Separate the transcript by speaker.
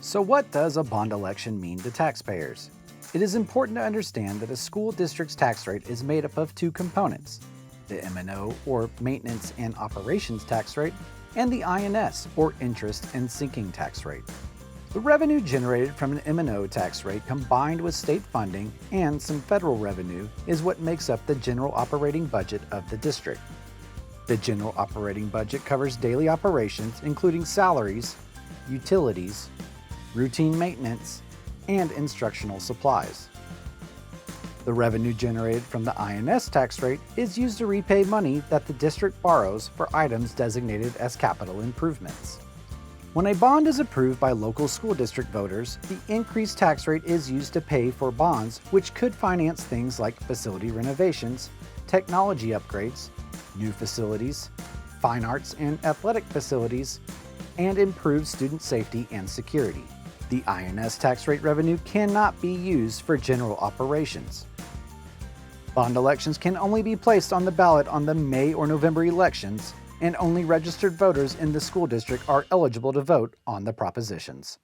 Speaker 1: So what does a bond election mean to taxpayers? It is important to understand that a school district's tax rate is made up of two components, the M&O or Maintenance and Operations Tax Rate, and the INS or Interest and Sinking Tax Rate. The revenue generated from an M&O tax rate combined with state funding and some federal revenue is what makes up the general operating budget of the district. The general operating budget covers daily operations including salaries, utilities, routine maintenance, and instructional supplies. The revenue generated from the INS tax rate is used to repay money that the district borrows for items designated as capital improvements. When a bond is approved by local school district voters, the increased tax rate is used to pay for bonds which could finance things like facility renovations, technology upgrades, new facilities, fine arts and athletic facilities, and improved student safety and security. The INS tax rate revenue cannot be used for general operations. Bond elections can only be placed on the ballot on the May or November elections, and only registered voters in the school district are eligible to vote on the propositions.